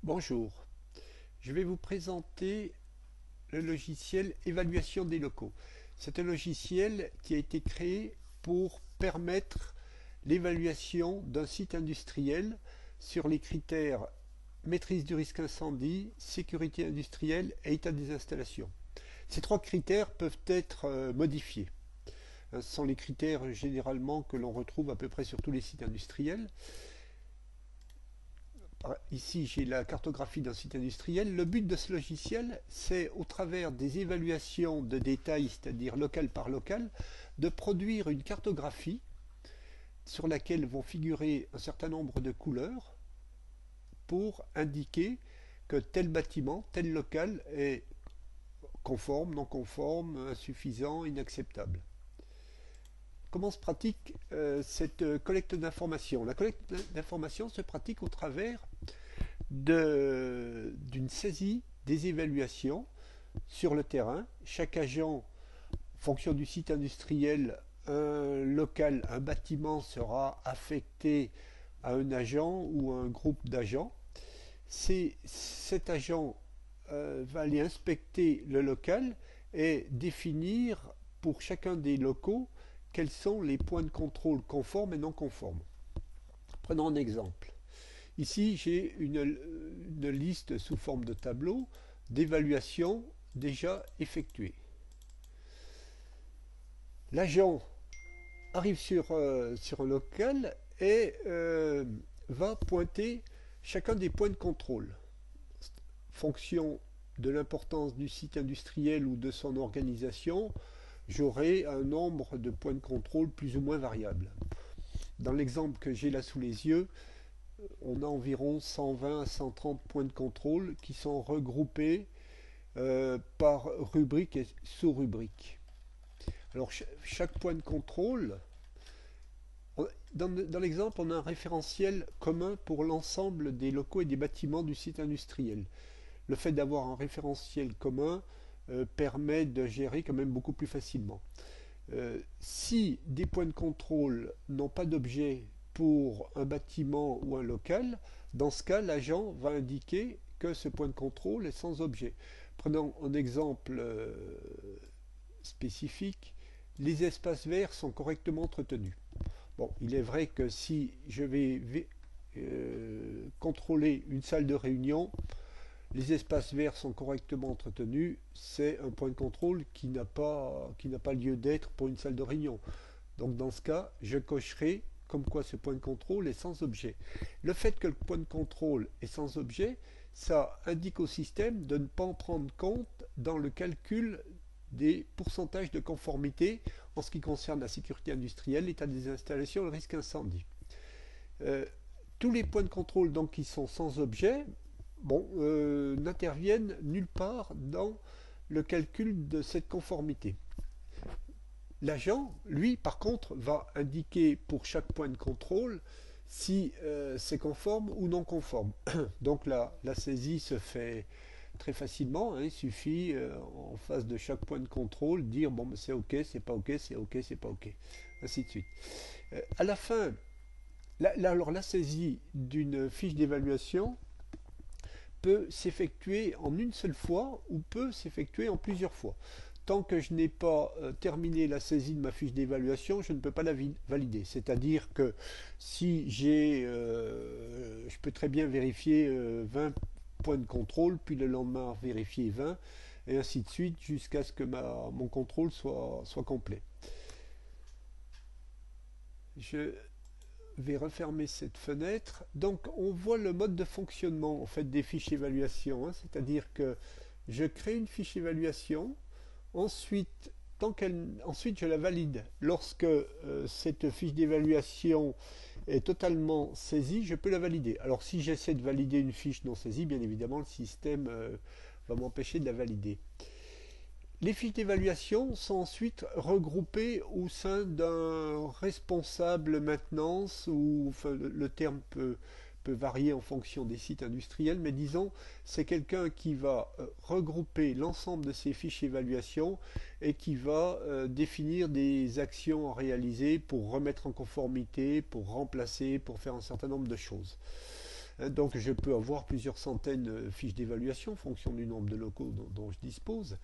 Bonjour, je vais vous présenter le logiciel Évaluation des locaux. C'est un logiciel qui a été créé pour permettre l'évaluation d'un site industriel sur les critères maîtrise du risque incendie, sécurité industrielle et état des installations. Ces trois critères peuvent être modifiés. Ce sont les critères généralement que l'on retrouve à peu près sur tous les sites industriels. Ici, j'ai la cartographie d'un site industriel. Le but de ce logiciel, c'est au travers des évaluations de détail, c'est-à-dire local par local, de produire une cartographie sur laquelle vont figurer un certain nombre de couleurs pour indiquer que tel bâtiment, tel local est conforme, non conforme, insuffisant, inacceptable. Comment se pratique cette collecte d'informations? La collecte d'informations se pratique au travers d'une saisie des évaluations sur le terrain. Chaque agent, en fonction du site industriel, un local, un bâtiment sera affecté à un agent ou à un groupe d'agents. Cet agent va aller inspecter le local et définir pour chacun des locaux quels sont les points de contrôle conformes et non conformes. Prenons un exemple. Ici, j'ai une liste sous forme de tableau d'évaluations déjà effectuées. L'agent arrive sur un local et va pointer chacun des points de contrôle. Fonction de l'importance du site industriel ou de son organisation, j'aurai un nombre de points de contrôle plus ou moins variable. Dans l'exemple que j'ai là sous les yeux, on a environ 120 à 130 points de contrôle qui sont regroupés par rubrique et sous-rubrique. Alors chaque point de contrôle, dans l'exemple, on a un référentiel commun pour l'ensemble des locaux et des bâtiments du site industriel. Le fait d'avoir un référentiel commun permet de gérer quand même beaucoup plus facilement. Si des points de contrôle n'ont pas d'objet pour un bâtiment ou un local, dans ce cas, l'agent va indiquer que ce point de contrôle est sans objet. Prenons un exemple spécifique. Les espaces verts sont correctement entretenus. Bon, il est vrai que si je vais contrôler une salle de réunion, les espaces verts sont correctement entretenus, c'est un point de contrôle qui n'a pas lieu d'être pour une salle de réunion. Donc dans ce cas, je cocherai comme quoi ce point de contrôle est sans objet. Le fait que le point de contrôle est sans objet, ça indique au système de ne pas en prendre compte dans le calcul des pourcentages de conformité en ce qui concerne la sécurité industrielle, l'état des installations et le risque incendie. Tous les points de contrôle donc qui sont sans objet, n'interviennent nulle part dans le calcul de cette conformité. L'agent, lui, par contre, va indiquer pour chaque point de contrôle si c'est conforme ou non conforme. Donc la saisie se fait très facilement, hein. Il suffit en face de chaque point de contrôle dire bon c'est ok, c'est pas ok, c'est ok, c'est pas ok, ainsi de suite. À la fin, alors la saisie d'une fiche d'évaluation peut s'effectuer en une seule fois ou peut s'effectuer en plusieurs fois. Tant que je n'ai pas terminé la saisie de ma fiche d'évaluation, je ne peux pas la valider. C'est-à-dire que si je peux très bien vérifier 20 points de contrôle, puis le lendemain vérifier 20, et ainsi de suite, jusqu'à ce que mon contrôle soit complet. Je vais refermer cette fenêtre. Donc on voit le mode de fonctionnement en fait des fiches évaluation, hein. C'est-à-dire que je crée une fiche évaluation. Ensuite, ensuite, je la valide. Lorsque cette fiche d'évaluation est totalement saisie, je peux la valider. Alors, si j'essaie de valider une fiche non saisie, bien évidemment, le système va m'empêcher de la valider. Les fiches d'évaluation sont ensuite regroupées au sein d'un responsable maintenance, ou enfin, le terme peut varier en fonction des sites industriels, mais disons, c'est quelqu'un qui va regrouper l'ensemble de ces fiches évaluation et qui va définir des actions à réaliser pour remettre en conformité, pour remplacer, pour faire un certain nombre de choses. Donc je peux avoir plusieurs centaines de fiches d'évaluation en fonction du nombre de locaux dont je dispose.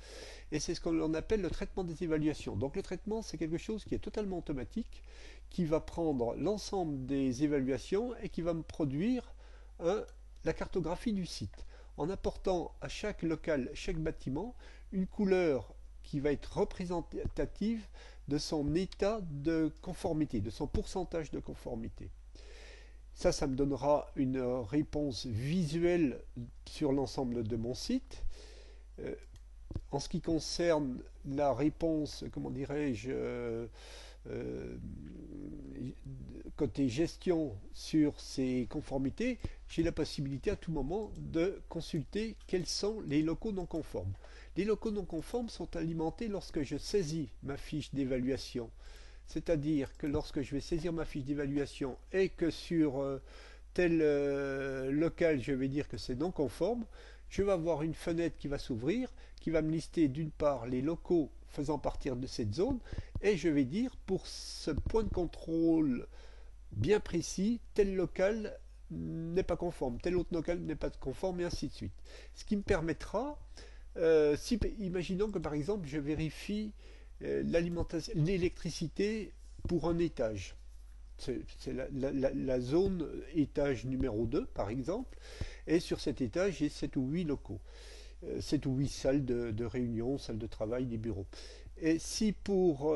Et c'est ce qu'on appelle le traitement des évaluations. Donc le traitement, c'est quelque chose qui est totalement automatique, qui va prendre l'ensemble des évaluations et qui va me produire la cartographie du site, en apportant à chaque local, chaque bâtiment, une couleur qui va être représentative de son état de conformité, de son pourcentage de conformité. Ça me donnera une réponse visuelle sur l'ensemble de mon site. En ce qui concerne la réponse, comment dirais-je, côté gestion sur ces conformités, j'ai la possibilité à tout moment de consulter quels sont les locaux non conformes. Les locaux non conformes sont alimentés lorsque je saisis ma fiche d'évaluation. C'est-à-dire que lorsque je vais saisir ma fiche d'évaluation et que sur tel local je vais dire que c'est non conforme, je vais avoir une fenêtre qui va s'ouvrir, qui va me lister d'une part les locaux faisant partie de cette zone, et je vais dire pour ce point de contrôle bien précis, tel local n'est pas conforme, tel autre local n'est pas conforme, et ainsi de suite. Ce qui me permettra, imaginons que par exemple je vérifie l'électricité pour un étage. C'est la zone étage numéro 2 par exemple, et sur cet étage j'ai 7 ou 8 locaux, 7 ou 8 salles de réunion, salles de travail, des bureaux. Et si pour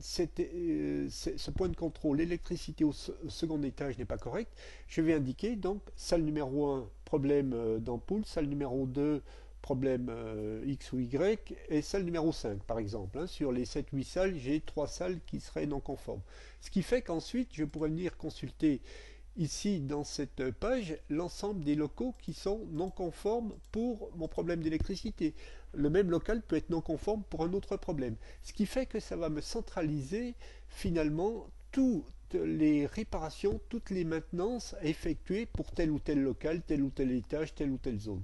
ce point de contrôle, l'électricité au second étage n'est pas correcte, je vais indiquer donc salle numéro 1, problème d'ampoule, salle numéro 2, problème X ou Y, et salle numéro 5 par exemple. Sur les 7-8 salles, j'ai 3 salles qui seraient non conformes. Ce qui fait qu'ensuite, je pourrais venir consulter ici dans cette page l'ensemble des locaux qui sont non conformes pour mon problème d'électricité. Le même local peut être non conforme pour un autre problème. Ce qui fait que ça va me centraliser finalement toutes les réparations, toutes les maintenances à effectuer pour tel ou tel local, tel ou tel étage, telle ou telle zone.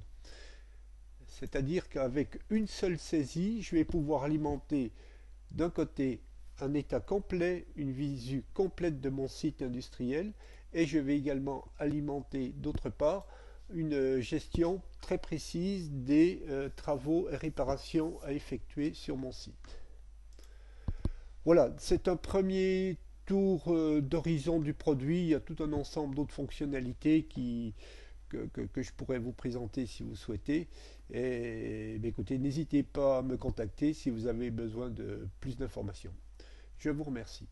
C'est-à-dire qu'avec une seule saisie, je vais pouvoir alimenter d'un côté un état complet, une visu complète de mon site industriel, et je vais également alimenter d'autre part une gestion très précise des travaux et réparations à effectuer sur mon site. Voilà, c'est un premier tour d'horizon du produit. Il y a tout un ensemble d'autres fonctionnalités que je pourrais vous présenter si vous souhaitez. Et écoutez, n'hésitez pas à me contacter si vous avez besoin de plus d'informations. Je vous remercie.